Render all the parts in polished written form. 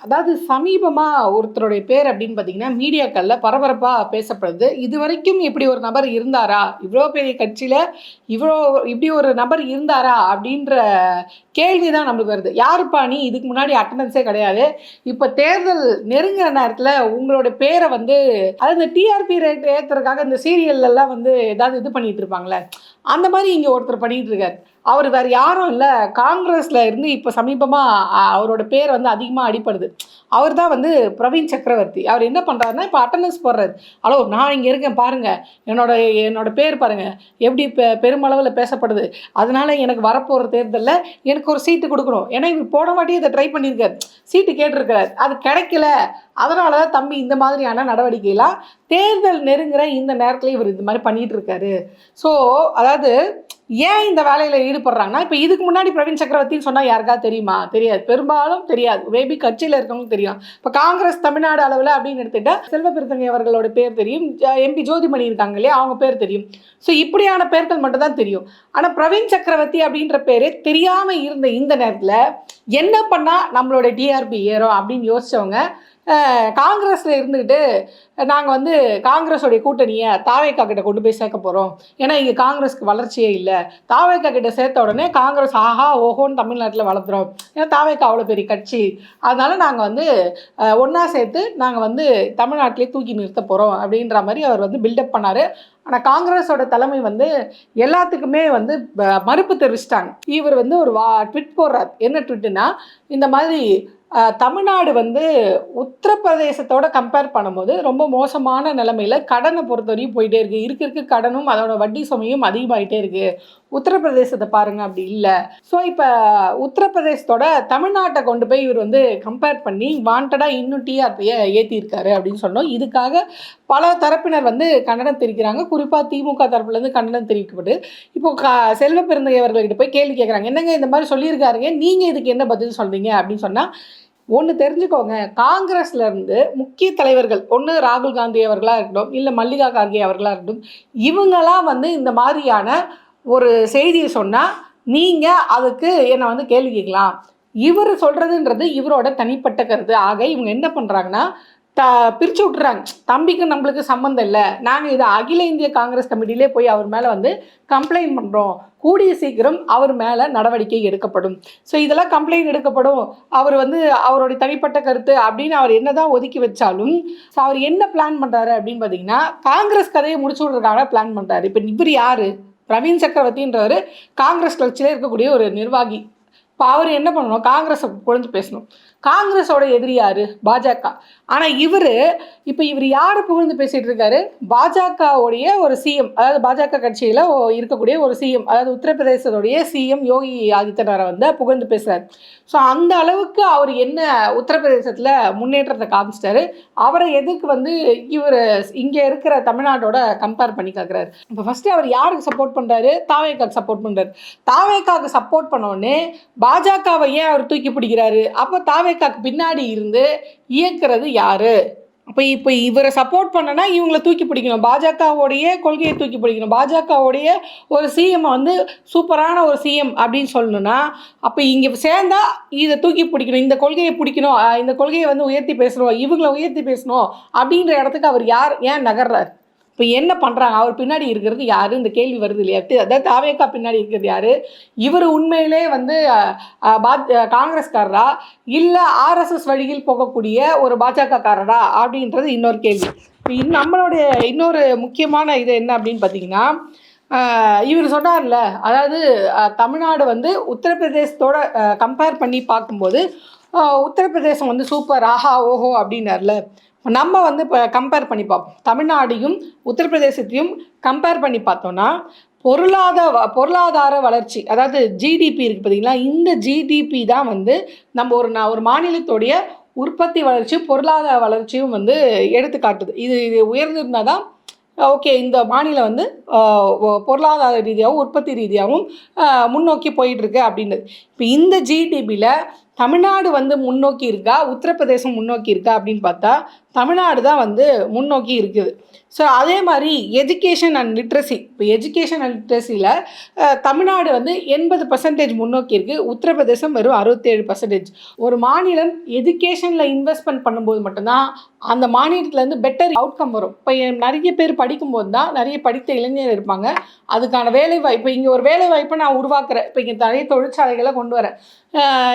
அதாவது சமீபமா ஒருத்தருடைய பேர் அப்படின்னு பார்த்தீங்கன்னா, மீடியாக்கள்ல பரபரப்பா பேசப்படுது. இதுவரைக்கும் இப்படி ஒரு நபர் இருந்தாரா? இவ்ளோ பெரிய கட்சியில இவ்ளோ இப்படி ஒரு நபர் இருந்தாரா? அப்படின்ற கேள்வி தான் நம்மளுக்கு வருது. யாருப்பா நீ? இதுக்கு முன்னாடி அட்டெண்டன்ஸே கிடையாது. இப்ப தேர்தல் நெருங்குற நேரத்தில உங்களோட பேர வந்து அதாவது இந்த டிஆர்பி ரேட் ஏத்துறதுக்காக இந்த சீரியல்லலாம் வந்து ஏதாவது இது பண்ணிட்டு இருப்பாங்கல்ல, அந்த மாரி இங்க ஒருத்தர் பண்ணிட்டு இருக்காரு. அவரு வேற யாரும் இல்ல. காங்கிரஸ்ல இருந்து இப்ப சமீபமா அவரோட பேர் வந்து அதிகமா அடிபடுது. அவர் தான் வந்து பிரவீன் சக்கரவர்த்தி. அவர் என்ன பண்றாருன்னா, இப்ப அட்டெண்டன்ஸ் போடுறாரு. "ஹலோ நான் இங்க இருக்கேன் பாருங்க. என்னோட என்னோட பேர் பாருங்க. எப்படி பெருமளவுல பேசப்படுது. அதனால எனக்கு வரப்போற தேர்தல்ல எனக்கு ஒரு சீட்டு குடுக்கணும்." ஏன்னா இவர் போன வாட்டியும் இத ட்ரை பண்ணியிருக்காரு. சீட்டு கேட்டிருக்காரு. அது கிடைக்கல. அதனால தான் தம்பி இந்த மாதிரியான நடவடிக்கைலாம் தேர்தல் நெருங்குற இந்த நேரத்துல இவர் இந்த மாரி பண்ணிட்டு இருக்காரு. ஸோ அதாவது ஏன் இந்த வேலையில ஈடுபடுறாங்கன்னா, இப்ப இதுக்கு முன்னாடி பிரவீன் சக்கரவர்த்தின்னு சொன்னா யாருக்காவது தெரியுமா? தெரியாது. பெரும்பாலும் தெரியாது. மேபி கட்சியில இருக்கவங்களுக்கு தெரியும். இப்ப காங்கிரஸ் தமிழ்நாடு அளவுல அப்படின்னு எடுத்துக்கிட்டா, செல்வ பெருந்தகை அவர்களோட பேர் தெரியும். எம்பி ஜோதிமணி இருக்காங்க இல்லையா? அவங்க பேர் தெரியும். ஸோ இப்படியான பேர்கள் மட்டும் தான் தெரியும். ஆனா பிரவீன் சக்கரவர்த்தி அப்படின்ற பேரு தெரியாம இருந்த இந்த நேரத்துல, என்ன பண்ணா நம்மளோட டிஆர்பி ஏறும் அப்படின்னு யோசிச்சவங்க, காங்கிரஸ்ல இருந்துகிட்டு நாங்க வந்து காங்கிரஸோடைய கூட்டணிய தாவேகா கிட்ட கொண்டு போய் சேர்க்க போறோம். ஏன்னா இங்க காங்கிரஸ்க்கு வளர்ச்சியே இல்ல. தாவேகா கிட்ட சேர்த்த உடனே காங்கிரஸ் ஆஹா ஓஹோன்னு தமிழ்நாட்டுல வளர்த்துரும். ஏன்னா தாவேகா அவ்வளோ பெரிய கட்சி. அதனால நாங்க வந்து ஒண்ணா சேர்த்து நாங்க வந்து தமிழ்நாட்டிலேயே தூக்கி நிறுத்த போறோம் அப்படின்ற மாரி அவர் வந்து பில்டப் பண்ணாரு. ஆனா காங்கிரஸோட தலைமை வந்து எல்லாத்துக்குமே வந்து மறுப்பு தெரிவிச்சிட்டாங்க. இவர் வந்து ஒரு ட்வீட் போடுறார். என்ன ட்வீட்னா, இந்த மாதிரி தமிழ்நாடு வந்து உத்தரப்பிரதேசத்தோட கம்பேர் பண்ணும்போது ரொம்ப மோசமான நிலைமையில கடனை பொறுத்தவரையும் போயிட்டே இருக்கு. இருக்க கடனும் அதோட வட்டி சுமையும் அதிகமாயிட்டே இருக்கு. உத்தரப்பிரதேசத்த பாருங்க அப்படி இல்ல. ஸோ இப்ப உத்தரப்பிரதேசத்தோட தமிழ்நாட்ட கொண்டு போய் இவர் வந்து கம்பேர் பண்ணி வாண்டடா இன்னும் டிஆர்பிய ஏத்தியிருக்காரு அப்படின்னு சொன்னோம். இதுக்காக பல தரப்பினர் வந்து கண்டனம் தெரிவிக்கிறாங்க. குறிப்பா திமுக தரப்புலேருந்து கண்டனம் தெரிவிக்கப்பட்டு, இப்போ செல்வ பெருந்தகை அவர்கள்கிட்ட போய் கேள்வி கேட்குறாங்க. என்னங்க இந்த மாதிரி சொல்லியிருக்காருங்க, நீங்க இதுக்கு என்ன பதில் சொல்றீங்க அப்படின்னு சொன்னா, ஒண்ணு தெரிஞ்சுக்கோங்க. காங்கிரஸ்ல இருந்து முக்கிய தலைவர்கள், ஒண்ணு ராகுல் காந்தி அவர்களா இருக்கட்டும், இல்ல மல்லிகா கார்கே அவர்களா இருக்கட்டும், இவங்கலாம் வந்து இந்த மாதிரியான ஒரு செய்திய சொன்னா, நீங்க அதுக்கு என்ன வந்து கேள்வி கேட்கலாம். இவரு சொல்றதுன்றது இவரோட தனிப்பட்ட கருத்து. ஆக இவங்க என்ன பண்றாங்கன்னா, த பிரிச்சு விட்டுறாங்க. தம்பிக்கும் நம்மளுக்கு சம்மந்தம் இல்ல. நாங்க இத அகில இந்திய காங்கிரஸ் கமிட்டியிலே போய் அவர் மேல வந்து கம்ப்ளைண்ட் பண்றோம். கூடிய சீக்கிரம் அவர் மேல நடவடிக்கை எடுக்கப்படும். ஸோ இதெல்லாம் கம்ப்ளைண்ட் எடுக்கப்படும். அவர் வந்து அவருடைய தனிப்பட்ட கருத்து அப்படின்னு அவர் என்னதான் ஒதுக்கி வச்சாலும், ஸோ அவர் என்ன பிளான் பண்றாரு அப்படின்னு பார்த்தீங்கன்னா, காங்கிரஸ் கதைய முடிச்சு விடுறதுக்காக பிளான் பண்றாரு. இப்ப இவரு யாரு? பிரவீன் சக்கரவர்த்தின்றவரு காங்கிரஸ் கட்சியில இருக்கக்கூடிய ஒரு நிர்வாகி. இப்ப அவரு என்ன பண்ணணும்? காங்கிரஸ புகழ்ந்து பேசணும். காங்கிரஸோட எதிரி யாரு? பாஜக. ஆனா இவரு யார புகழ்ந்து பேசிட்டு இருக்காரு? பாஜகவுடைய ஒரு சிஎம். அதாவது பாஜக கட்சியில இருக்கக்கூடிய ஒரு சிஎம். அதாவது உத்தரப்பிரதேசத்துடைய சிஎம் யோகி ஆதித்யநாத்தை வந்து புகழ்ந்து பேசுறாரு. ஸோ அந்த அளவுக்கு அவர் என்ன உத்தரப்பிரதேசத்துல முன்னேற்றத்தை காமிச்சிட்டாரு. அவரை எதுக்கு வந்து இவரு இங்க இருக்கிற தமிழ்நாட்டோட கம்பேர் பண்ணி கேட்கிறாரு. இப்போ ஃபர்ஸ்ட் அவர் யாருக்கு சப்போர்ட் பண்றாரு? தாவேகாக்கு சப்போர்ட் பண்றாரு. தாவேகாக்கு சப்போர்ட் பண்ண உடனே பாஜகவை ஏன் அவர் தூக்கி பிடிக்கிறாரு? அப்ப தாவேகாக்கு பின்னாடி இருந்து இயக்குறது யாரு? இப்போ இவரை சப்போர்ட் பண்ணனா இவங்கள தூக்கி பிடிக்கணும். பாஜகவுடைய கொள்கையை தூக்கி பிடிக்கணும். பாஜகவுடைய ஒரு சிஎம் வந்து சூப்பரான ஒரு சிஎம் அப்படின்னு சொல்லணும்னா, அப்ப இங்க சேர்ந்தா இத தூக்கி பிடிக்கணும். இந்த கொள்கையை பிடிக்கணும். இந்த கொள்கையை வந்து உயர்த்தி பேசணும். இவங்கள உயர்த்தி பேசணும் அப்படின்ற இடத்துக்கு அவர் ஏன் நகர்றாரு? இப்போ என்ன பண்றாங்க? அவர் பின்னாடி இருக்கிறது யாரு? இந்த கேள்வி வருது இல்லையா? அதாவது தாவேகா பின்னாடி இருக்கிறது யாரு? இவர் உண்மையிலே வந்து காங்கிரஸ்காரரா? இல்ல ஆர்எஸ்எஸ் வழியில் போகக்கூடிய ஒரு பாஜகக்காரரா? அப்படின்றது இன்னொரு கேள்வி. இப்போ நம்மளுடைய இன்னொரு முக்கியமான இது என்ன அப்படின்னு பார்த்தீங்கன்னா, இவர் சொன்னார்ல, அதாவது தமிழ்நாடு வந்து உத்தரப்பிரதேசத்தோட கம்பேர் பண்ணி பார்க்கும்போது, உத்தரப்பிரதேசம் வந்து சூப்பர் ஆஹா ஓஹோ அப்படின்னார்ல. நம்ம வந்து இப்போ கம்பேர் பண்ணி பார்ப்போம். தமிழ்நாடையும் உத்தரப்பிரதேசத்தையும் கம்பேர் பண்ணி பார்த்தோம்னா, பொருளாதார வளர்ச்சி, அதாவது ஜிடிபி இருக்குது பார்த்தீங்களா? இந்த ஜிடிபி தான் வந்து நம்ம ஒரு மாநிலத்துடைய உற்பத்தி வளர்ச்சியும் பொருளாதார வளர்ச்சியும் வந்து எடுத்து காட்டுது. இது உயர்ந்திருந்தா தான் ஓகே இந்த மாநிலம் வந்து பொருளாதார ரீதியாகவும் உற்பத்தி ரீதியாகவும் முன்னோக்கி போயிட்டுருக்கு அப்படின்றது. இப்போ இந்த ஜிடிபியில் தமிழ்நாடு வந்து முன்னோக்கி இருக்கா, உத்தரப்பிரதேசம் முன்னோக்கி இருக்கா அப்படின்னு பார்த்தா, தமிழ்நாடு தான் வந்து முன்னோக்கி இருக்குது. ஸோ அதே மாதிரி எஜுகேஷன் அண்ட் லிட்ரஸி, இப்போ எஜுகேஷன் அண்ட் லிட்ரஸியில் தமிழ்நாடு வந்து 80% முன்னோக்கி இருக்குது. உத்தரப்பிரதேசம் வெறும் 67%. ஒரு மாநிலம் எஜுகேஷனில் இன்வெஸ்ட்மெண்ட் பண்ணும்போது மட்டும்தான் அந்த மாநிலத்துலேருந்து பெட்டர் அவுட்கம் வரும். இப்போ நிறைய பேர் படிக்கும்போது தான் நிறைய படித்த இளைஞர் இருப்பாங்க, அதுக்கான வேலைவாய்ப்பு, இங்கே ஒரு வேலைவாய்ப்பை நான் உருவாக்குறேன், இப்போ இங்கே நிறைய தொழிற்சாலைகளை கொண்டு வரேன்,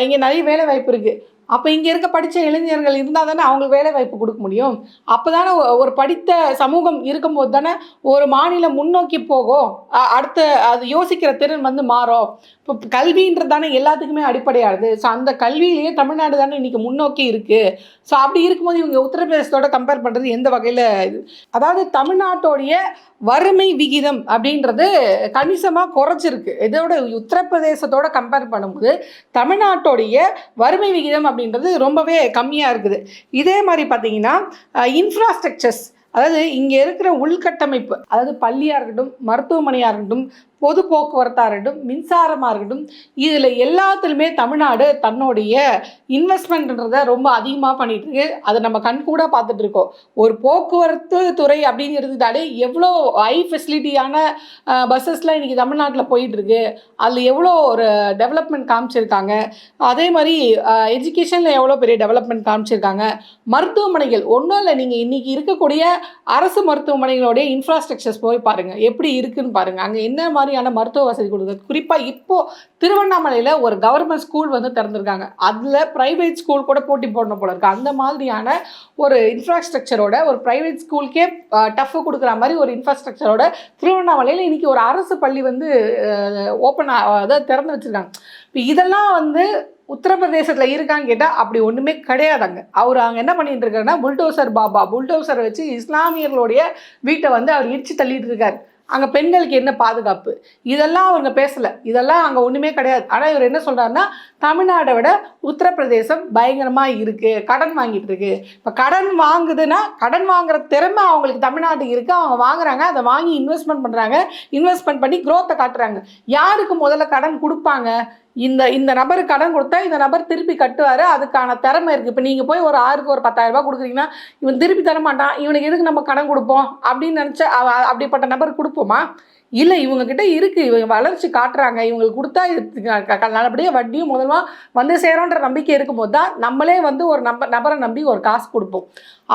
இங்கே நிறைய வேலைவாய்ப்பு இருக்குது. அப்போ இங்கே இருக்க படித்த இளைஞர்கள் இருந்தால் தானே அவங்களுக்கு வேலை வாய்ப்பு கொடுக்க முடியும். அப்போ தானே ஒரு படித்த சமூகம் இருக்கும்போது தானே ஒரு மாநிலம் முன்னோக்கி போகும், அடுத்த அது யோசிக்கிற திறன் வந்து மாறும். இப்போ கல்வின்றது தானே எல்லாத்துக்குமே அடிப்படையாகுது. ஸோ அந்த கல்வியிலேயே தமிழ்நாடு தானே இன்றைக்கி முன்னோக்கி இருக்குது. ஸோ அப்படி இருக்கும்போது இவங்க உத்தரப்பிரதேசத்தோட கம்பேர் பண்ணுறது எந்த வகையில் இது? அதாவது தமிழ்நாட்டோடைய வறுமை விகிதம் அப்படின்றது கணிசமாக குறைச்சிருக்கு. இதோட உத்தரப்பிரதேசத்தோட கம்பேர் பண்ணும்போது தமிழ்நாட்டோடைய வறுமை விகிதம் அப்படின்றது ரொம்பவே கம்மியாக இருக்குது. இதே மாதிரி பார்த்தீங்கன்னா இன்ஃப்ராஸ்ட்ரக்சர்ஸ், அதாவது இங்கே இருக்கிற உள்கட்டமைப்பு, அதாவது பள்ளியாக இருக்கட்டும், மருத்துவமனையாக இருக்கட்டும், பொது போக்குவரத்தாக இருக்கட்டும், மின்சாரமாக இருக்கட்டும், இதில் எல்லாத்துலேயுமே தமிழ்நாடு தன்னுடைய இன்வெஸ்ட்மெண்ட்ன்றதை ரொம்ப அதிகமாக பண்ணிகிட்டு இருக்கு. அதை நம்ம கண்கூட பார்த்துட்டு இருக்கோம். ஒரு போக்குவரத்து துறை அப்படின்னு எடுத்துக்கிட்டாலே எவ்வளோ ஹை ஃபெசிலிட்டியான பஸ்ஸஸ்லாம் இன்றைக்கி தமிழ்நாட்டில் போயிட்டுருக்கு, அதில் எவ்வளோ ஒரு டெவலப்மெண்ட் காமிச்சிருக்காங்க. அதே மாதிரி எஜுகேஷனில் எவ்வளோ பெரிய டெவலப்மெண்ட் காமிச்சிருக்காங்க. மருத்துவமனைகள் ஒன்றும் இல்லை, நீங்கள் இன்றைக்கி இருக்கக்கூடிய அரசு மருத்துவமனைகளுடைய இன்ஃப்ராஸ்ட்ரக்சர்ஸ் போய் பாருங்கள், எப்படி இருக்குன்னு பாருங்கள். அங்கே என்ன மாதிரியான மருத்துவ வசதி கொடுக்குது. குறிப்பாக இப்போது திருவண்ணாமலையில் ஒரு கவர்மெண்ட் ஸ்கூல் வந்து திறந்துருக்காங்க, அதில் ப்ரைவேட் ஸ்கூல் கூட போட்டி போடணும் போல இருக்குது. அந்த மாதிரியான ஒரு இன்ஃப்ராஸ்ட்ரக்சரோட, ஒரு ப்ரைவேட் ஸ்கூலுக்கே டஃப் கொடுக்குற மாதிரி ஒரு இன்ஃப்ராஸ்ட்ரக்சரோட திருவண்ணாமலையில் இன்றைக்கி ஒரு அரசு பள்ளி வந்து அதாவது திறந்து வச்சுருக்காங்க. இப்போ இதெல்லாம் வந்து உத்தரப்பிரதேசத்தில் இருக்கான்னு கேட்டால் அப்படி ஒன்றுமே கிடையாதாங்க. அவர் அங்கே என்ன பண்ணிட்டு இருக்காருன்னா புல்டோசர் பாபா, புல்டோசரை வச்சு இஸ்லாமியர்களுடைய வீட்டை வந்து அவர் இடித்து தள்ளிட்டு இருக்கார். அங்கே பெண்களுக்கு என்ன பாதுகாப்பு, இதெல்லாம் அவங்க பேசலை, இதெல்லாம் அங்கே ஒன்றுமே கிடையாது. ஆனால் இவர் என்ன சொல்கிறாருன்னா தமிழ்நாடை விட உத்தரப்பிரதேசம் பயங்கரமாக இருக்குது, கடன் வாங்கிட்டு இருக்கு. இப்போ கடன் வாங்குதுன்னா கடன் வாங்குற திறமை அவங்களுக்கு தமிழ்நாட்டுக்கு இருக்குது, அவங்க வாங்குறாங்க, அதை வாங்கி இன்வெஸ்ட்மெண்ட் பண்ணுறாங்க, இன்வெஸ்ட்மெண்ட் பண்ணி க்ரோத்தை காட்டுறாங்க. யாருக்கு முதல்ல கடன் கொடுப்பாங்க? இந்த நபருக்கு கடன் கொடுத்தா இந்த நபர் திருப்பி கட்டுவார், அதுக்கான திறமை இருக்குது. இப்போ நீங்கள் போய் ஒரு ஆருக்கு ஒரு 10,000 ரூபா கொடுக்குறீங்கன்னா இவன் திருப்பி தர மாட்டான், இவனுக்கு எதுக்கு நம்ம கடன் கொடுப்போம் அப்படின்னு நினச்சா அப்படிப்பட்ட நபருக்கு கொடுப்போமா? இல்லை, இவங்கக்கிட்ட இருக்குது, இவங்க வளர்ச்சி காட்டுறாங்க, இவங்களுக்கு கொடுத்தா இது நல்லபடியாக வட்டியும் முதல்ல வந்து சேரோன்ற நம்பிக்கை இருக்கும்போது தான் நம்மளே வந்து ஒரு நபரை நம்பி ஒரு காசு கொடுப்போம்.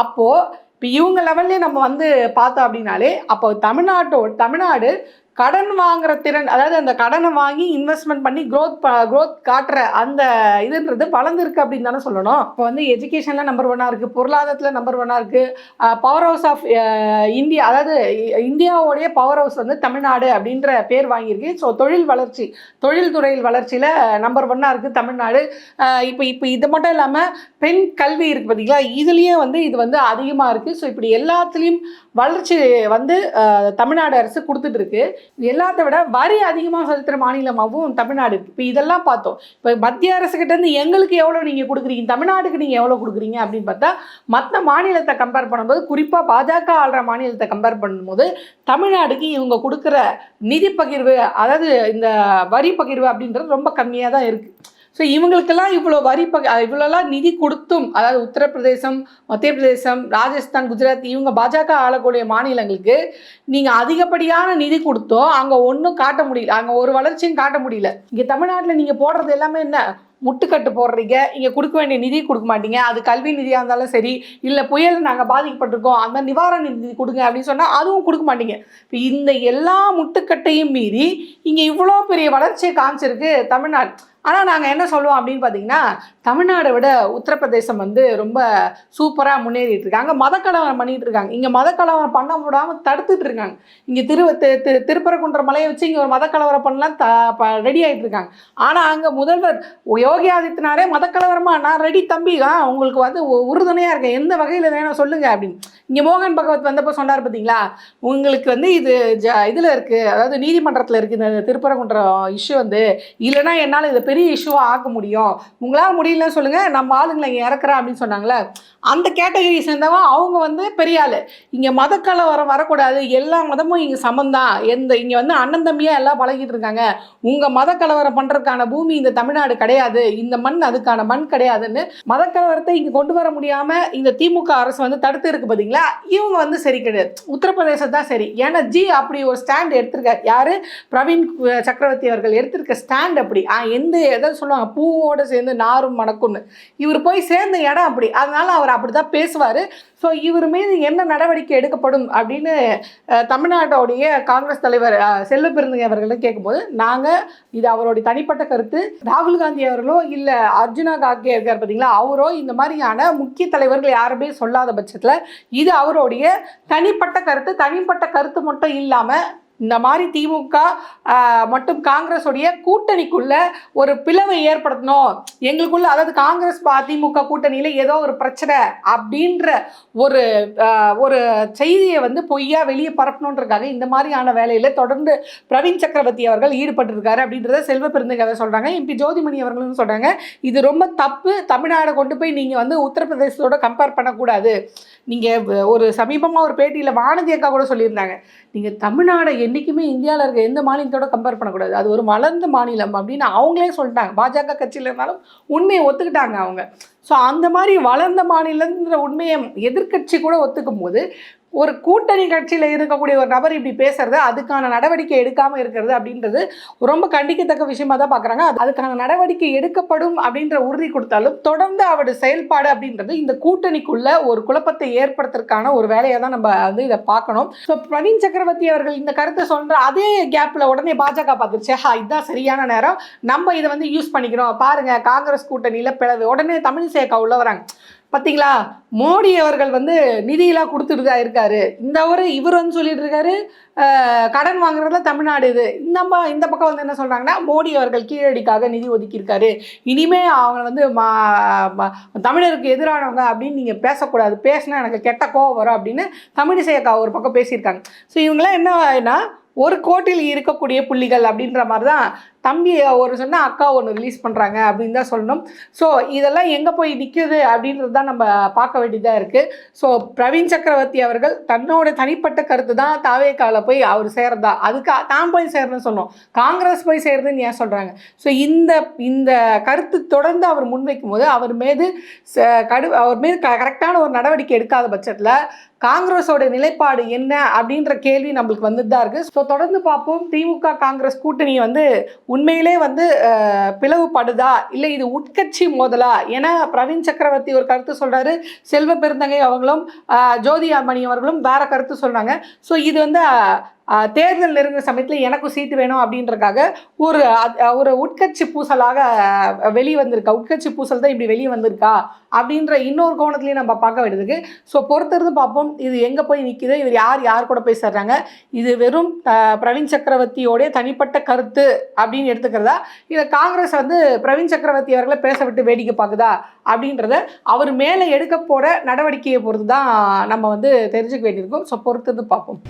அப்போது இப்போ இவங்க லெவல்லே நம்ம வந்து பார்த்தோம் அப்படின்னாலே அப்போ தமிழ்நாடு கடன் வாங்குற திறன், அதாவது அந்த கடனை வாங்கி இன்வெஸ்ட்மெண்ட் பண்ணி க்ரோத் காட்டுற அந்த இதுன்றது வளர்ந்துருக்கு அப்படின்னு தானே சொல்லணும். இப்போ வந்து எஜுகேஷனில் நம்பர் 1 இருக்குது, பொருளாதாரத்தில் நம்பர் 1 இருக்குது, பவர் ஹவுஸ் ஆஃப் இந்தியா, அதாவது இந்தியாவோடைய பவர் ஹவுஸ் வந்து தமிழ்நாடு அப்படின்ற பேர் வாங்கியிருக்கு. ஸோ தொழில்துறையில் வளர்ச்சியில் நம்பர் 1 இருக்குது தமிழ்நாடு. இப்போ இது மட்டும் இல்லாமல் பெண் கல்வி இருக்குது பார்த்தீங்களா, இதுலேயே வந்து இது வந்து அதிகமாக இருக்குது. ஸோ இப்படி எல்லாத்துலேயும் வளர்ச்சி வந்து தமிழ்நாடு அரசு கொடுத்துட்டு இருக்கு. எல்லாத்த விட வரி அதிகமாக செலுத்துகிற மாநிலமாகவும் தமிழ்நாடு இருக்குது. இப்போ இதெல்லாம் பார்த்தோம். இப்போ மத்திய அரசுக்கிட்டேருந்து எங்களுக்கு எவ்வளோ நீங்கள் கொடுக்குறீங்க, தமிழ்நாட்டுக்கு நீங்கள் எவ்வளோ கொடுக்குறீங்க அப்படின்னு பார்த்தா மற்ற மாநிலத்தை கம்பேர் பண்ணும்போது, குறிப்பாக பாஜக ஆள்ற மாநிலத்தை கம்பேர் பண்ணும்போது தமிழ்நாடுக்கு இவங்க கொடுக்குற நிதி பகிர்வு, அதாவது இந்த வரி பகிர்வு அப்படின்றது ரொம்ப கம்மியாக தான் இருக்குது. ஸோ இவங்களுக்கெல்லாம் இவ்வளோலாம் நிதி கொடுத்தும், அதாவது உத்தரப்பிரதேசம், மத்திய பிரதேசம், ராஜஸ்தான், குஜராத், இவங்க பாஜக ஆளக்கூடிய மாநிலங்களுக்கு நீங்கள் அதிகப்படியான நிதி கொடுத்தோம் அங்கே ஒன்றும் காட்ட முடியல, அங்கே ஒரு வளர்ச்சியும் காட்ட முடியல. இங்கே தமிழ்நாட்டில் நீங்கள் போடுறது எல்லாமே என்ன, முட்டுக்கட்டு போடுறீங்க, இங்கே கொடுக்க வேண்டிய நிதி கொடுக்க மாட்டீங்க. அது கல்வி நிதியாக இருந்தாலும் சரி, இல்லை புயல் நாங்கள் பாதிக்கப்பட்டிருக்கோம் அந்த நிவாரண நிதி கொடுங்க அப்படின்னு சொன்னால் அதுவும் கொடுக்க மாட்டீங்க. இப்போ இந்த எல்லா முட்டுக்கட்டையும் மீறி இங்கே இவ்வளோ பெரிய வளர்ச்சியை காமிச்சிருக்கு தமிழ்நாடு. ஆனால் நாங்கள் என்ன சொல்லுவோம் அப்படின்னு பார்த்தீங்கன்னா, தமிழ்நாடை விட உத்தரப்பிரதேசம் வந்து ரொம்ப சூப்பராக முன்னேறிட்டு இருக்காங்க, மதக்கலவரம் பண்ணிகிட்டு இருக்காங்க. இங்கே மதக்கலவரம் பண்ண விடாமல் தடுத்துட்டு இருக்காங்க. இங்கே திருப்பரங்குன்ற மலையை வச்சு இங்கே ஒரு மதக்கலவரம் பண்ணலாம் ரெடி ஆகிட்டு இருக்காங்க. ஆனால் அங்கே முதல்வர் யோகி ஆதித்யநாதே மதக்கலவரமா, நான் ரெடி தம்பி, உங்களுக்கு வந்து உறுதுணையாக இருக்கேன், எந்த வகையில் வேணும் சொல்லுங்கள் அப்படின்னு. இங்கே மோகன் பகவத் வந்தப்போ சொன்னார் பார்த்தீங்களா, உங்களுக்கு வந்து இதில் இருக்குது, அதாவது நீதிமன்றத்தில் இருக்குது இந்த திருப்பரங்குன்ற இஷ்யூ வந்து, இல்லைனா என்னால் இதை பெரிய இஷ்யூவாக ஆக்க முடியும். உங்களால் முடியலன்னு சொல்லுங்கள், நம்ம ஆளுங்களை இங்கே இறக்குறேன் அப்படின்னு சொன்னாங்களே, அந்த கேட்டகரி சேர்ந்தவன் அவங்க வந்து பெரிய ஆள். இங்கே மதக்கலவரம் வரக்கூடாது, எல்லா மதமும் இங்கே சமந்தான், இங்கே வந்து அண்ணன் தம்பியாக எல்லாம் பழகிட்டு இருக்காங்க, உங்கள் மதக்கலவரம் பண்ணுறதுக்கான பூமி இந்த தமிழ்நாடு கிடையாது, இந்த மண் அதுக்கான மண் கிடையாதுன்னு மதக்கலவரத்தை இங்கே கொண்டு வர முடியாமல் இந்த திமுக அரசு வந்து தடுத்து இருக்கு பார்த்தீங்களா, இவங்க வந்து சரி கிடையாது. உத்தரப்பிரதேசம் தான் சரி. ஏன்னா அப்படி ஒரு ஸ்டாண்ட் எடுத்திருக்காரு. யாரு? பிரவீன் சக்கரவர்த்தி அவர்கள் எடுத்திருக்க ஸ்டாண்ட் அப்படி. எதாவது சொல்லுவாங்க, பூவோடு சேர்ந்து நாரும் மணக்கும்னு. இவர் போய் சேர்ந்த இடம் அப்படி. அதனால அவர் அப்படிதான் பேசுவார். ஸோ இவர் மீது என்ன நடவடிக்கை எடுக்கப்படும் அப்படின்னு தமிழ்நாட்டோடைய காங்கிரஸ் தலைவர் செல்வ பெருந்தகை அவர்களும் கேட்கும்போது, நாங்கள் இது அவருடைய தனிப்பட்ட கருத்து, ராகுல் காந்தி அவர்களோ இல்லை அர்ஜுனா கார்கே இருக்கார் பார்த்தீங்களா, அவரோ இந்த மாதிரியான முக்கிய தலைவர்கள் யாருமே சொல்லாத பட்சத்தில் இது அவருடைய தனிப்பட்ட கருத்து மட்டும் இல்லாமல் இந்த மாதிரி திமுக மற்றும் காங்கிரஸுடைய கூட்டணிக்குள்ள ஒரு பிளவை ஏற்படுத்தணும், எங்களுக்குள்ள, அதாவது காங்கிரஸ் திமுக கூட்டணியில் ஏதோ ஒரு பிரச்சனை அப்படின்ற ஒரு ஒரு செய்தியை வந்து பொய்யா வெளியே பரப்பணுன்றதுக்காக இந்த மாதிரியான வேலையில் தொடர்ந்து பிரவீன் சக்கரவர்த்தி அவர்கள் ஈடுபட்டிருக்காரு அப்படின்றத செல்வ பெருந்தகை சொல்கிறாங்க. எம்பி ஜோதிமணி அவர்களும் சொல்கிறாங்க, இது ரொம்ப தப்பு, தமிழ்நாடு கொண்டு போய் நீங்கள் வந்து உத்தரப்பிரதேசத்தோட கம்பேர் பண்ணக்கூடாது. நீங்கள் ஒரு சமீபமாக ஒரு பேட்டியில் வானதி அக்கா கூட சொல்லியிருந்தாங்க, நீங்கள் தமிழ்நாடை என்றைக்குமே இந்தியாவில் இருக்க எந்த மாநிலத்தோட கம்பேர் பண்ணக்கூடாது, அது ஒரு வளர்ந்த மாநிலம் அப்படின்னு அவங்களே சொல்லிட்டாங்க. பாஜக கட்சியில் இருந்தாலும் உண்மையை ஒத்துக்கிட்டாங்க அவங்க. ஸோ அந்த மாதிரி வளர்ந்த மாநிலங்கிற உண்மையை எதிர்கட்சி கூட ஒத்துக்கும் போது ஒரு கூட்டணி கட்சியில் இருக்கக்கூடிய ஒரு நபர் இப்படி பேசுறது, அதுக்கான நடவடிக்கை எடுக்காமல் இருக்கிறது அப்படின்றது ரொம்ப கண்டிக்கத்தக்க விஷயமா தான் பார்க்குறாங்க. அதுக்கான நடவடிக்கை எடுக்கப்படும் அப்படின்ற உறுதி கொடுத்தாலும் தொடர்ந்து அவருடைய செயல்பாடு அப்படின்றது இந்த கூட்டணிக்குள்ள ஒரு குழப்பத்தை ஏற்படுத்துறதுக்கான ஒரு வேலையை தான் நம்ம வந்து இதை பார்க்கணும். ஸோ பிரவீன் சக்கரவர்த்தி அவர்கள் இந்த கருத்தை சொல்கிற அதே கேப்பில் உடனே பாஜக பார்த்துருச்சு, இதுதான் சரியான நேரம், நம்ம இதை வந்து யூஸ் பண்ணிக்கிறோம், பாருங்கள் காங்கிரஸ் கூட்டணியில் பிளவு, உடனே தமிழிசை அக்கா உள்ள வராங்க. பார்த்தீங்களா, மோடி அவர்கள் வந்து நிதியெல்லாம் கொடுத்துட்டு தான் இருக்காரு, இவர் வந்து சொல்லிட்டு இருக்காரு கடன் வாங்குறதுல தமிழ்நாடு இது. இந்த பக்கம் வந்து என்ன சொல்கிறாங்கன்னா, மோடி அவர்கள் கீழடிக்காக நிதி ஒதுக்கியிருக்காரு, இனிமே அவங்க வந்து தமிழருக்கு எதிரானவங்க அப்படின்னு நீங்கள் பேசக்கூடாது, பேசினா எனக்கு கெட்ட கோவம் வரும் அப்படின்னு தமிழிசை அக்கா ஒரு பக்கம் பேசியிருக்காங்க. ஸோ இவங்களாம் என்ன ஒரு கோட்டில் இருக்கக்கூடிய புள்ளிகள் அப்படின்ற மாதிரி தான் தம்பி ஒரு சொன்னால் அக்கா ஒன்று ரிலீஸ் பண்ணுறாங்க அப்படின்னு தான் சொல்லணும். ஸோ இதெல்லாம் எங்கே போய் நிற்குது அப்படின்றது தான் நம்ம பார்க்க வேண்டியதாக இருக்குது. ஸோ பிரவீன் சக்கரவர்த்தி அவர்கள் தன்னோட தனிப்பட்ட கருத்து தான் தாவேக்காவில் போய் அவர் சேர்றதா, அதுக்கு தான் போய் சேரணும்னு சொன்னோம், காங்கிரஸ் போய் சேருதுன்னு ஏன் சொல்கிறாங்க? ஸோ இந்த கருத்து தொடர்ந்து அவர் முன்வைக்கும் போது அவர் மீது கரெக்டான ஒரு நடவடிக்கை எடுக்காத பட்சத்தில் காங்கிரஸோட நிலைப்பாடு என்ன அப்படின்ற கேள்வி நம்மளுக்கு வந்துட்டு தான் இருக்குது. ஸோ தொடர்ந்து பார்ப்போம். திமுக காங்கிரஸ் கூட்டணி வந்து உண்மையிலே வந்து பிளவுபடுதா, இல்லை இது உட்கட்சி மோதலா? ஏன்னா பிரவீன் சக்கரவர்த்தி ஒரு கருத்து சொல்கிறாரு, செல்வ பெருந்தகை அவர்களும் ஜோதி மணி அவர்களும் வேற கருத்து சொல்கிறாங்க. ஸோ இது வந்து தேர்தல் நெருங்கிற சமயத்தில் எனக்கும் சீட்டு வேணும் அப்படின்றக்காக ஒரு உட்கட்சி பூசலாக வெளியே வந்திருக்கா, உட்கட்சி பூசல் தான் இப்படி வெளியே வந்திருக்கா அப்படின்ற இன்னொரு கோணத்துலையும் நம்ம பார்க்க வேண்டியதுக்கு. ஸோ பொறுத்திருந்து பார்ப்போம் இது எங்கே போய் நிற்கிது, இவர் யார் கூட போய் சேர்றாங்க, இது வெறும் பிரவீன் சக்கரவர்த்தியோடைய தனிப்பட்ட கருத்து அப்படின்னு எடுத்துக்கிறதா, இதை காங்கிரஸ் வந்து பிரவீன் சக்கரவர்த்தி அவர்களை பேச விட்டு வேடிக்கை பார்க்குதா அப்படின்றத அவர் மேலே எடுக்க போகிற நடவடிக்கையை பொறுத்து தான் நம்ம வந்து தெரிஞ்சுக்க வேண்டியிருக்கும். ஸோ பொறுத்திருந்து பார்ப்போம்.